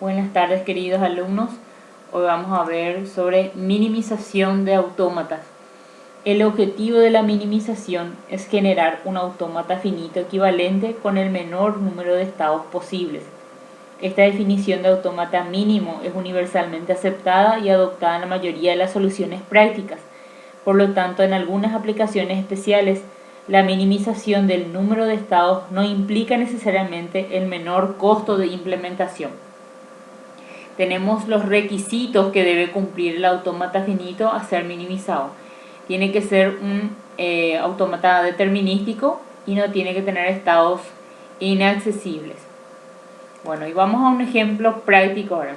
Buenas tardes, queridos alumnos. Hoy vamos a ver sobre minimización de autómatas. El objetivo de la minimización es generar un autómata finito equivalente con el menor número de estados posibles. Esta definición de autómata mínimo es universalmente aceptada y adoptada en la mayoría de las soluciones prácticas. Por lo tanto, en algunas aplicaciones especiales, la minimización del número de estados no implica necesariamente el menor costo de implementación. Tenemos los requisitos que debe cumplir el autómata finito a ser minimizado. Tiene que ser un autómata determinístico y no tiene que tener estados inaccesibles. Bueno, y vamos a un ejemplo práctico ahora.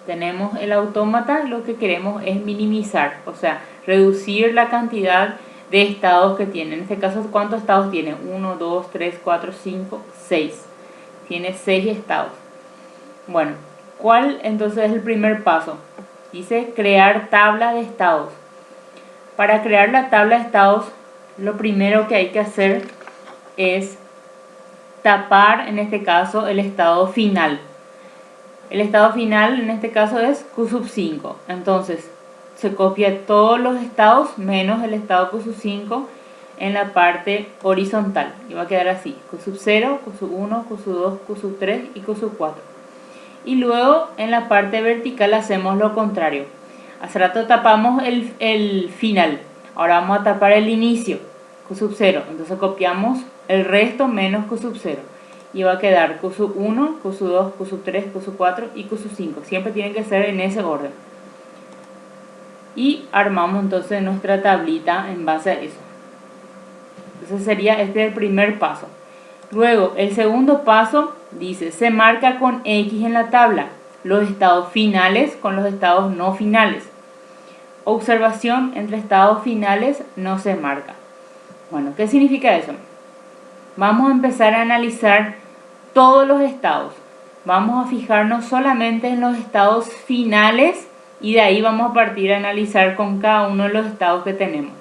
Tenemos el autómata, lo que queremos es minimizar, o sea, reducir la cantidad de estados que tiene. En este caso, ¿cuántos estados tiene? 1, 2, 3, 4, 5, 6. Tiene 6 estados. Bueno, ¿cuál entonces es el primer paso? Dice crear tabla de estados. Para crear la tabla de estados, lo primero que hay que hacer es tapar, en este caso, el estado final. El estado final, en este caso, es Q sub 5. Entonces, se copia todos los estados menos el estado Q sub 5 en la parte horizontal. Y va a quedar así: Q sub 0, Q sub 1, Q sub 2, Q sub 3 y Q sub 4. Y luego en la parte vertical hacemos lo contrario. Hace rato tapamos el final. Ahora vamos a tapar el inicio, Q sub 0. Entonces copiamos el resto menos Q sub 0. Y va a quedar Q sub 1, Q sub 2, Q sub 3, Q sub 4 y Q sub 5. Siempre tienen que ser en ese orden. Y armamos entonces nuestra tablita en base a eso. Entonces sería el primer paso. Luego, el segundo paso dice, se marca con X en la tabla los estados finales con los estados no finales. Observación: entre estados finales no se marca. Bueno, ¿qué significa eso? Vamos a empezar a analizar todos los estados. Vamos a fijarnos solamente en los estados finales y de ahí vamos a partir a analizar con cada uno de los estados que tenemos.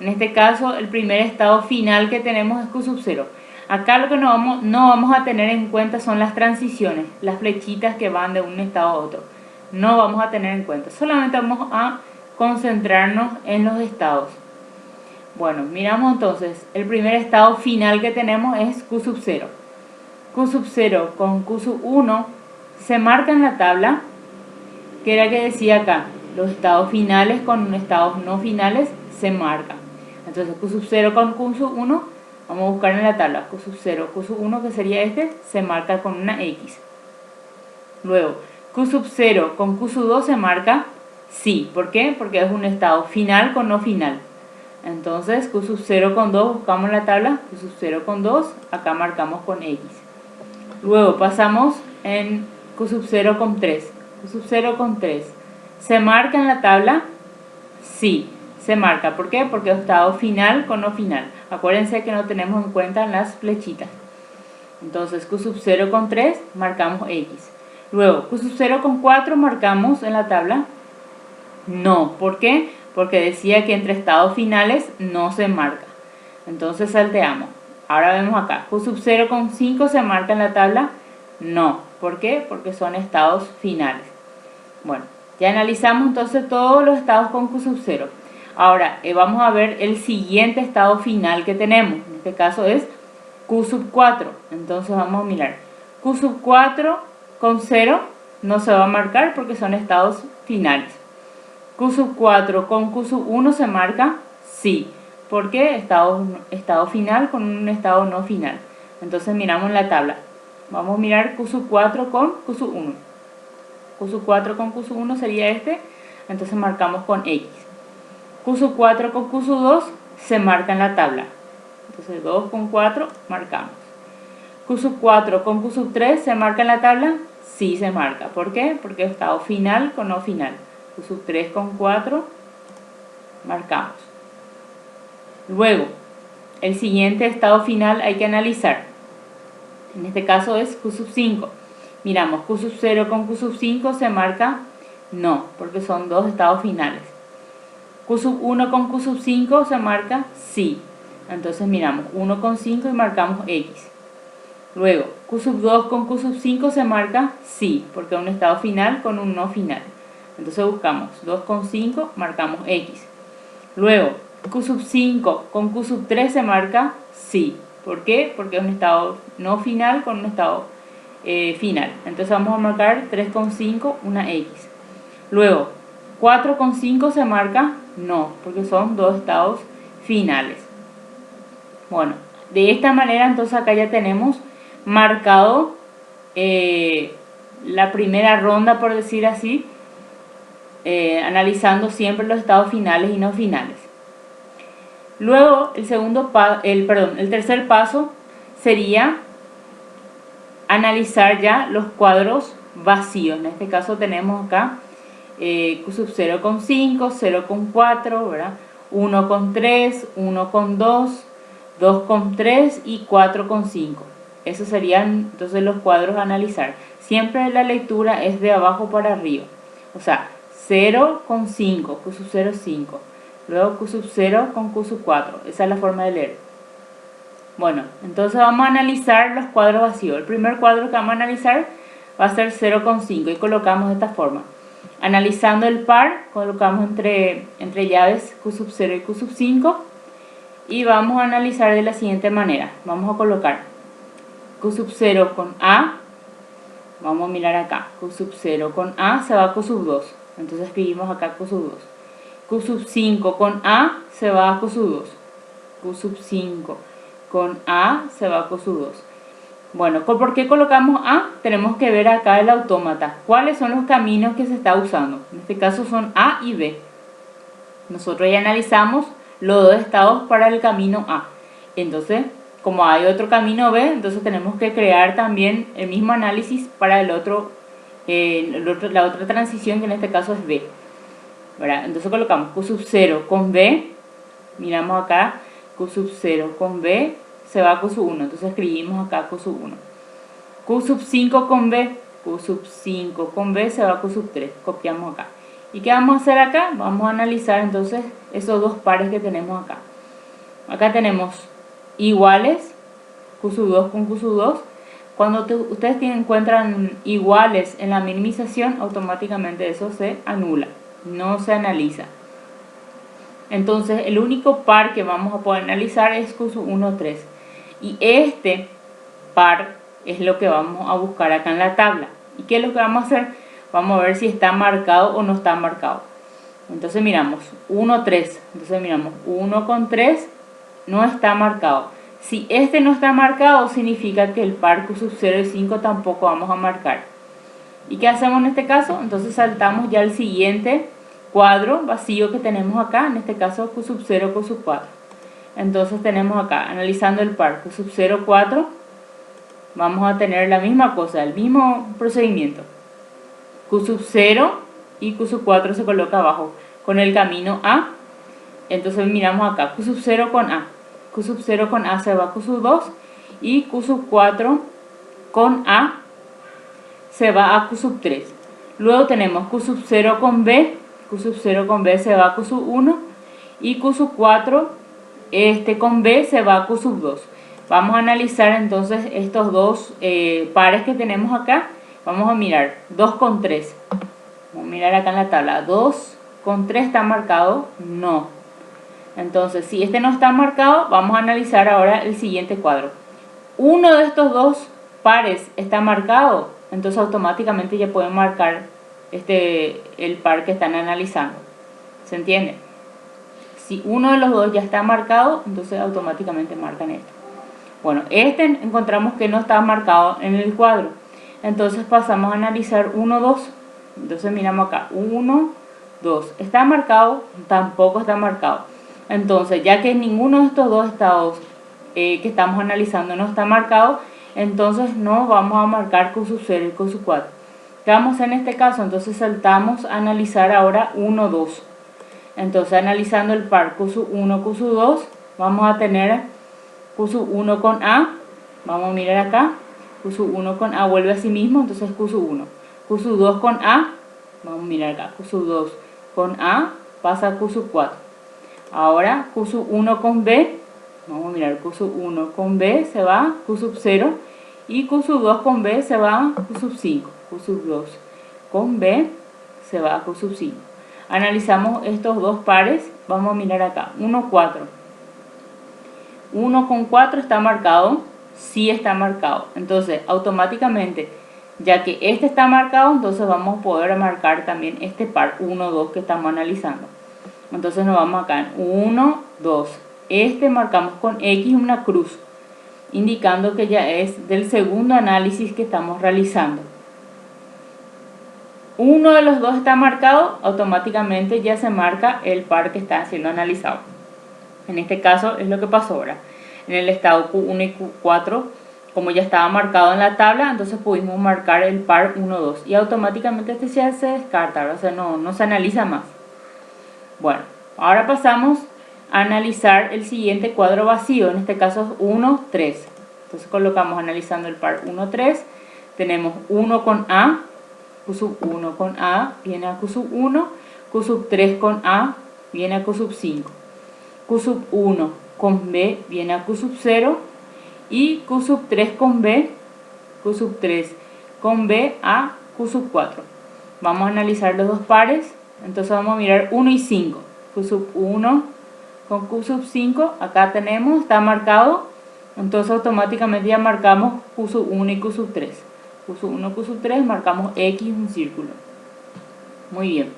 En este caso, el primer estado final que tenemos es Q sub 0. Acá lo que no vamos a tener en cuenta son las transiciones, las flechitas que van de un estado a otro. No vamos a tener en cuenta, solamente vamos a concentrarnos en los estados. Bueno, miramos entonces, el primer estado final que tenemos es Q sub 0. Q sub 0 con Q sub 1 se marca en la tabla, que era que decía acá, los estados finales con estados no finales se marcan. Entonces Q sub 0 con Q sub 1, vamos a buscar en la tabla Q sub 0, Q sub 1, que sería se marca con una X. Luego, Q sub 0 con Q sub 2 se marca sí. ¿Por qué? Porque es un estado final con no final. Entonces Q sub 0 con 2 buscamos en la tabla, Q sub 0 con 2, acá marcamos con X. Luego pasamos en Q sub 0 con 3. Q sub 0 con 3. ¿Se marca en la tabla? Sí, se marca. ¿Por qué? Porque es estado final con no final. Acuérdense que no tenemos en cuenta las flechitas. Entonces Q sub 0 con 3 marcamos X. Luego Q sub 0 con 4 marcamos en la tabla no. ¿Por qué? Porque decía que entre estados finales no se marca. Entonces salteamos. Ahora vemos acá, Q sub 0 con 5 se marca en la tabla no. ¿Por qué? Porque son estados finales. Bueno, ya analizamos entonces todos los estados con Q sub 0. Ahora vamos a ver el siguiente estado final que tenemos. En este caso es Q sub 4. Entonces vamos a mirar. Q sub 4 con 0 no se va a marcar porque son estados finales. Q sub 4 con Q sub 1 se marca sí. ¿Por qué? Estado final con un estado no final. Entonces miramos la tabla. Vamos a mirar Q sub 4 con Q sub 1. Q sub 4 con Q sub 1 sería entonces marcamos con X. Q sub 4 con Q sub 2 se marca en la tabla. Entonces 2 con 4 marcamos. Q sub 4 con Q sub 3 se marca en la tabla. Sí se marca. ¿Por qué? Porque es estado final con no final. Q sub 3 con 4 marcamos. Luego, el siguiente estado final hay que analizar. En este caso es Q sub 5. Miramos, Q sub 0 con Q sub 5 se marca no, porque son dos estados finales. Q sub 1 con Q sub 5 se marca sí. Entonces miramos 1 con 5 y marcamos X. Luego, Q sub 2 con Q sub 5 se marca sí, porque es un estado final con un no final. Entonces buscamos 2 con 5, marcamos X. Luego, Q sub 5 con Q sub 3 se marca sí. ¿Por qué? Porque es un estado no final con un estado final. Entonces vamos a marcar 3 con 5, una X. Luego, 4 con 5 se marca no, porque son dos estados finales. Bueno, de esta manera entonces acá ya tenemos marcado la primera ronda, por decir así, analizando siempre los estados finales y no finales. Luego el tercer paso sería analizar ya los cuadros vacíos. En este caso tenemos acá Q sub 0,5, 0,4, ¿verdad? 1,3, 1,2, 2,3 y 4,5. Esos serían entonces los cuadros a analizar. Siempre la lectura es de abajo para arriba. O sea, 0,5, Q sub 0,5. Luego Q sub 0 con Q sub 4. Esa es la forma de leer. Bueno, entonces vamos a analizar los cuadros vacíos. El primer cuadro que vamos a analizar va a ser 0,5 y colocamos de esta forma. Analizando el par, colocamos entre llaves Q sub 0 y Q sub 5 y vamos a analizar de la siguiente manera. Vamos a colocar Q sub 0 con A, vamos a mirar acá, Q sub 0 con A se va a Q sub 2, entonces escribimos acá Q sub 2. Q sub 5 con A se va a Q sub 2, Q sub 5 con A se va a Q sub 2. Bueno, ¿por qué colocamos A? Tenemos que ver acá el autómata. ¿Cuáles son los caminos que se está usando? En este caso son A y B. Nosotros ya analizamos los dos estados para el camino A. Entonces, como hay otro camino B, entonces tenemos que crear también el mismo análisis para la otra transición, que en este caso es B. ¿Verdad? Entonces colocamos Q sub 0 con B. Miramos acá, Q sub 0 con B se va a Q sub 1, entonces escribimos acá Q sub 1. Q sub 5 con B, Q sub 5 con B se va a Q sub 3, copiamos acá. ¿Y qué vamos a hacer acá? Vamos a analizar entonces esos dos pares que tenemos acá. Acá tenemos iguales, Q sub 2 con Q sub 2. Cuando ustedes encuentran iguales en la minimización, automáticamente eso se anula, no se analiza. Entonces el único par que vamos a poder analizar es Q sub 1, 3. Y este par es lo que vamos a buscar acá en la tabla. ¿Y qué es lo que vamos a hacer? Vamos a ver si está marcado o no está marcado. Entonces miramos 1, 3. Entonces miramos 1 con 3 no está marcado. Si este no está marcado, significa que el par Q sub 0 y 5 tampoco vamos a marcar. ¿Y qué hacemos en este caso? Entonces saltamos ya al siguiente cuadro vacío que tenemos acá, en este caso Q sub 0, Q sub 4. Entonces tenemos acá, analizando el par Q sub 0, 4, vamos a tener la misma cosa, el mismo procedimiento. Q sub 0 y Q sub 4 se coloca abajo con el camino A. Entonces miramos acá, Q sub 0 con A. Q sub 0 con A se va a Q sub 2 y Q sub 4 con A se va a Q sub 3. Luego tenemos Q sub 0 con B. Q sub 0 con B se va a Q sub 1 y Q sub 4 con B se va a Q sub 2. Vamos a analizar entonces estos dos pares que tenemos acá. Vamos a mirar 2 con 3. Vamos a mirar acá en la tabla. 2 con 3 está marcado, no. Entonces, si este no está marcado, vamos a analizar ahora el siguiente cuadro. Uno de estos dos pares está marcado, entonces automáticamente ya pueden marcar el par que están analizando. ¿Se entiende? Si uno de los dos ya está marcado, entonces automáticamente marcan esto. Bueno, encontramos que no está marcado en el cuadro. Entonces pasamos a analizar 1, 2. Entonces miramos acá, 1, 2. ¿Está marcado? Tampoco está marcado. Entonces, ya que ninguno de estos dos estados que estamos analizando no está marcado, entonces no vamos a marcar Q sub 0 y Q sub 4. ¿Qué vamos a hacer en este caso? Entonces saltamos a analizar ahora 1, 2. Entonces analizando el par Q sub 1, Q sub 2, vamos a tener Q sub 1 con A. Vamos a mirar acá. Q sub 1 con A vuelve a sí mismo, entonces Q sub 1. Q sub 2 con A. Vamos a mirar acá. Q sub 2 con A pasa a Q sub 4. Ahora Q sub 1 con B. Vamos a mirar Q sub 1 con B se va Q sub 0 Y Q sub 2 con B se va a Q sub 5. Q sub 2 con B se va a Q sub 5. Analizamos estos dos pares. Vamos a mirar acá. 1, 4. 1 con 4 está marcado. Sí está marcado. Entonces, automáticamente, ya que este está marcado, entonces vamos a poder marcar también este par 1, 2 que estamos analizando. Entonces nos vamos acá en 1, 2. Este marcamos con X una cruz, indicando que ya es del segundo análisis que estamos realizando. Uno de los dos está marcado, automáticamente ya se marca el par que está siendo analizado. En este caso es lo que pasó ahora. En el estado Q1 y Q4, como ya estaba marcado en la tabla, entonces pudimos marcar el par 1, 2. Y automáticamente este ya se descarta, o sea, no se analiza más. Bueno, ahora pasamos a analizar el siguiente cuadro vacío, en este caso es 1, 3. Entonces colocamos analizando el par 1, 3. Tenemos 1 con A, Q sub 1 con A viene a Q sub 1, Q sub 3 con A viene a Q sub 5, Q sub 1 con B viene a Q sub 0 y Q sub 3 con B, Q sub 3 con B a Q sub 4. Vamos a analizar los dos pares, entonces vamos a mirar 1 y 5, Q sub 1 con Q sub 5, acá tenemos, está marcado, entonces automáticamente ya marcamos Q sub 1 y Q sub 3. Q sub 1, Q sub 3, marcamos X un círculo. Muy bien.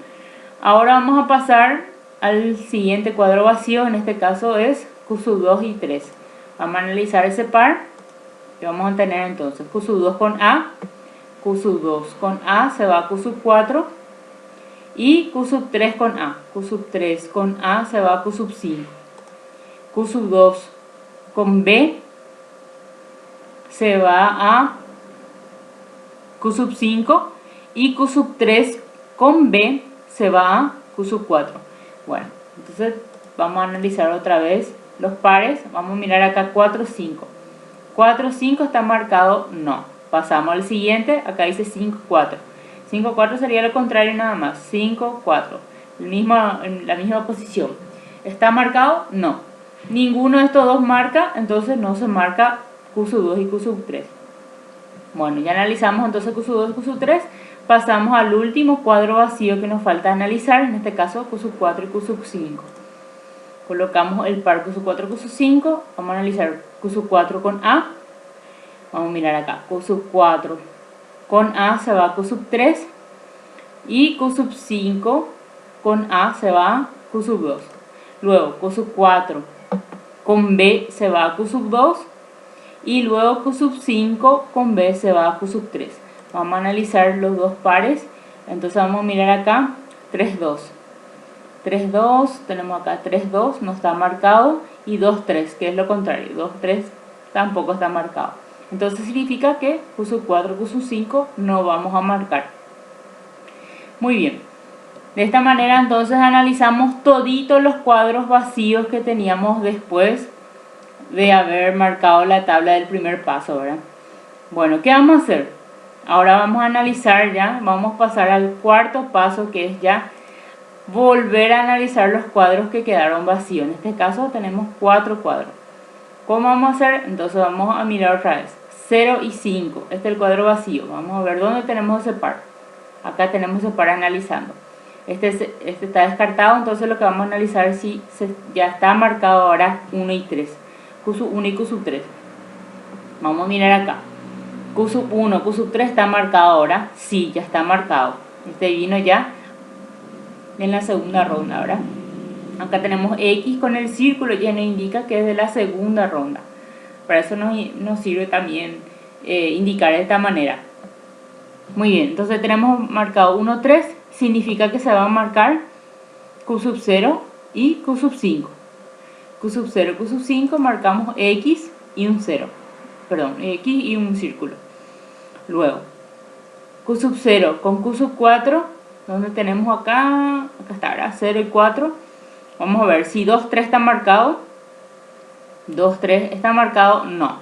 Ahora vamos a pasar al siguiente cuadro vacío, en este caso es Q sub 2 y 3. Vamos a analizar ese par y vamos a tener entonces Q sub 2 con A, Q sub 2 con A se va a Q sub 4 y Q sub 3 con A, Q sub 3 con A se va a Q sub 5, Q sub 2 con B se va a Q sub 5 y Q sub 3 con B se va a Q sub 4. Bueno, entonces vamos a analizar otra vez los pares. Vamos a mirar acá 4, 5. 4, 5 está marcado, no. Pasamos al siguiente, acá dice 5, 4. 5, 4 sería lo contrario nada más. 5, 4. En la misma posición. ¿Está marcado? No. Ninguno de estos dos marca, entonces no se marca Q sub 2 y Q sub 3. Bueno, ya analizamos entonces Q sub 2 y Q sub 3. Pasamos al último cuadro vacío que nos falta analizar, en este caso Q sub 4 y Q sub 5. Colocamos el par Q sub 4 y Q sub 5. Vamos a analizar Q sub 4 con A. Vamos a mirar acá. Q sub 4 con A se va a Q sub 3. Y Q sub 5 con A se va a Q sub 2. Luego Q sub 4 con B se va a Q sub 2. Y luego Q sub 5 con B se va a Q sub 3. Vamos a analizar los dos pares. Entonces vamos a mirar acá 3, 2. 3, 2, tenemos acá 3, 2, no está marcado. Y 2, 3, que es lo contrario. 2, 3 tampoco está marcado. Entonces significa que Q sub 4, Q sub 5 no vamos a marcar. Muy bien. De esta manera entonces analizamos toditos los cuadros vacíos que teníamos después de haber marcado la tabla del primer paso, ¿verdad? Bueno, ¿qué vamos a hacer? Ahora vamos a analizar ya, vamos a pasar al cuarto paso, que es ya volver a analizar los cuadros que quedaron vacíos. En este caso tenemos 4 cuadros. ¿Cómo vamos a hacer? Entonces vamos a mirar otra vez. 0 y 5, este es el cuadro vacío. Vamos a ver dónde tenemos ese par. Acá tenemos ese par analizando. Este está descartado, entonces lo que vamos a analizar es si ya está marcado ahora 1 y 3. Q sub 1 y Q sub 3. Vamos a mirar acá. Q sub 1, Q sub 3 está marcado ahora. Sí, ya está marcado. Este vino ya en la segunda ronda, ¿verdad? Acá tenemos X con el círculo, ya nos indica que es de la segunda ronda. Para eso nos sirve también indicar de esta manera. Muy bien, entonces tenemos marcado 1, 3. Significa que se va a marcar Q sub 0 y Q sub 5. Q sub 0, Q sub 5, marcamos X y un 0. Perdón, X y un círculo. Luego, Q sub 0 con Q sub 4, donde tenemos acá está, ¿verdad? 0 y 4. Vamos a ver si 2, 3 está marcado. 2, 3 está marcado, no.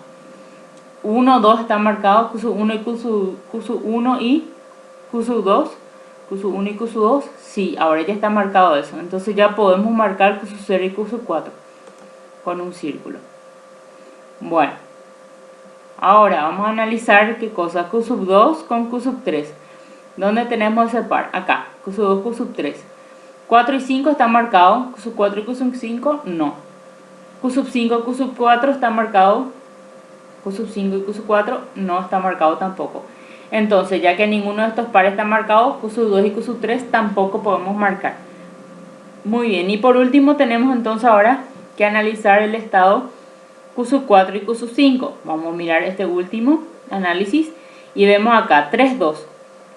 1, 2 está marcado, Q sub 1 y Q sub 1 y Q sub 2. Q sub 1 y Q sub 2, sí, ahora ya está marcado eso. Entonces ya podemos marcar Q sub 0 y Q sub 4 con un círculo. Bueno, Ahora vamos a analizar qué cosa, Q sub 2 con Q sub 3. ¿Dónde tenemos ese par? Acá, Q sub 2, Q sub 3. 4 y 5 están marcados, Q sub 4 y Q sub 5 no. Q sub 5 y Q sub 4 está marcado, Q sub 5 y Q sub 4 no está marcado tampoco. Entonces, ya que ninguno de estos pares está marcado, Q sub 2 y Q sub 3 tampoco podemos marcar. Muy bien, y por último tenemos entonces ahora que analizar el estado Q sub 4 y Q sub 5. Vamos a mirar este último análisis y vemos acá 3, 2.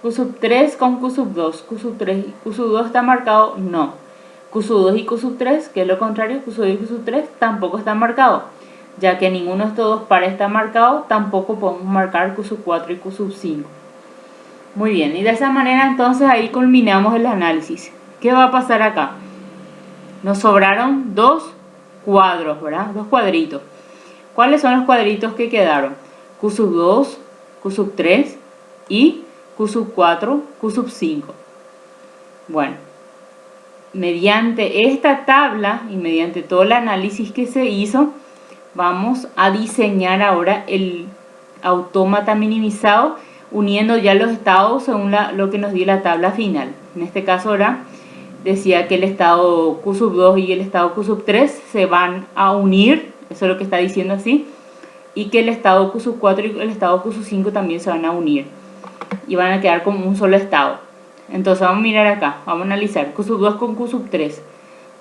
Q sub 3 con Q sub 2. Q sub 3 y Q sub 2 está marcado, no. Q sub 2 y Q sub 3, que es lo contrario, Q sub 2 y Q sub 3 tampoco está marcado. Ya que ninguno de estos dos pares está marcado, tampoco podemos marcar Q sub 4 y Q sub 5. Muy bien, y de esa manera entonces ahí culminamos el análisis. ¿Qué va a pasar acá? Nos sobraron dos cuadros, ¿verdad? Dos cuadritos. ¿Cuáles son los cuadritos que quedaron? Q sub 2, Q sub 3 y Q sub 4, Q sub 5. Bueno, mediante esta tabla y mediante todo el análisis que se hizo, vamos a diseñar ahora el autómata minimizado uniendo ya los estados según lo que nos dio la tabla final. En este caso ahora decía que el estado Q sub 2 y el estado Q sub 3 se van a unir, eso es lo que está diciendo así, y que el estado Q sub 4 y el estado Q sub 5 también se van a unir y van a quedar como un solo estado. Entonces vamos a mirar acá, vamos a analizar Q sub 2 con Q sub 3.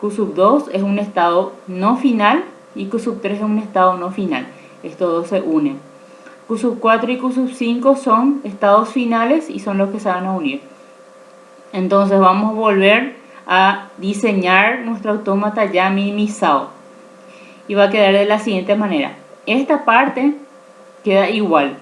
Q sub 2 es un estado no final y Q sub 3 es un estado no final. Estos dos se unen. Q sub 4 y Q sub 5 son estados finales y son los que se van a unir. Entonces vamos a volver a diseñar nuestro autómata ya minimizado. Y va a quedar de la siguiente manera. Esta parte queda igual,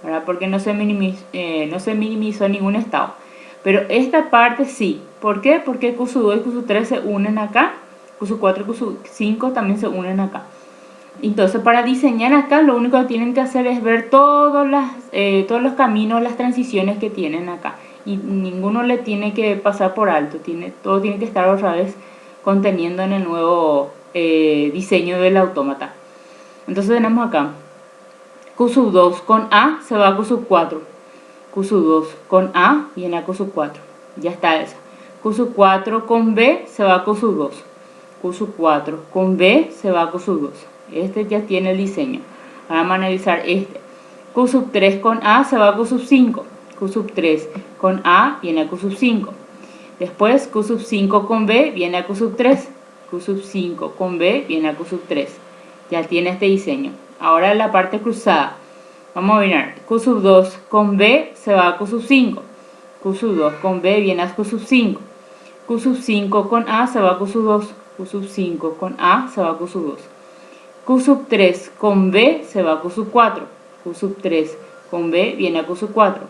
¿verdad? Porque no se minimizó ningún estado. Pero esta parte sí. ¿Por qué? Porque Q sub 2 y Q sub 3 se unen acá. Q sub 4 y Q sub 5 también se unen acá. Entonces para diseñar acá lo único que tienen que hacer es ver todos los caminos, las transiciones que tienen acá. Y ninguno le tiene que pasar por alto. Todo tiene que estar otra vez conteniendo en el nuevo diseño del autómata. Entonces tenemos acá Q sub 2 con A se va a Q sub 4. Q sub 2 con A viene a Q sub 4. Ya está esa. Q sub 4 con B se va a Q sub 2. Q sub 4 con B se va a Q sub 2. Este ya tiene el diseño. Vamos a analizar este. Q sub 3 con A se va a Q sub 5. Q sub 3 con A viene a Q sub 5. Después Q sub 5 con B viene a Q sub 3. Q sub 5 con B viene a Q sub 3. Ya tiene este diseño. Ahora la parte cruzada. Vamos a mirar. Q sub 2 con B se va a Q sub 5. Q sub 2 con B viene a Q sub 5. Q sub 5 con A se va a Q sub 2. Q sub 5 con A se va a Q sub 2. Q sub 3 con B se va a Q sub 4. Q sub 3 con B viene a Q sub 4.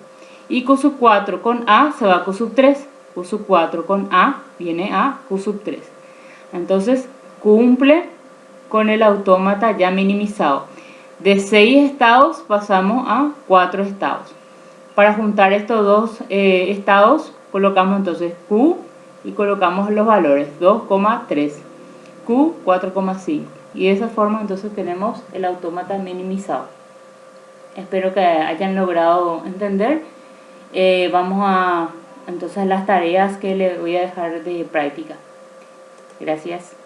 Y Q sub 4 con A se va a Q sub 3. Q sub 4 con A viene a Q sub 3. Entonces cumple con el autómata ya minimizado. De 6 estados pasamos a 4 estados. Para juntar estos dos estados colocamos entonces Q y colocamos los valores 2,3, Q 4,5. Y de esa forma entonces tenemos el autómata minimizado. Espero que hayan logrado entender. Vamos a entonces las tareas que les voy a dejar de práctica. Gracias.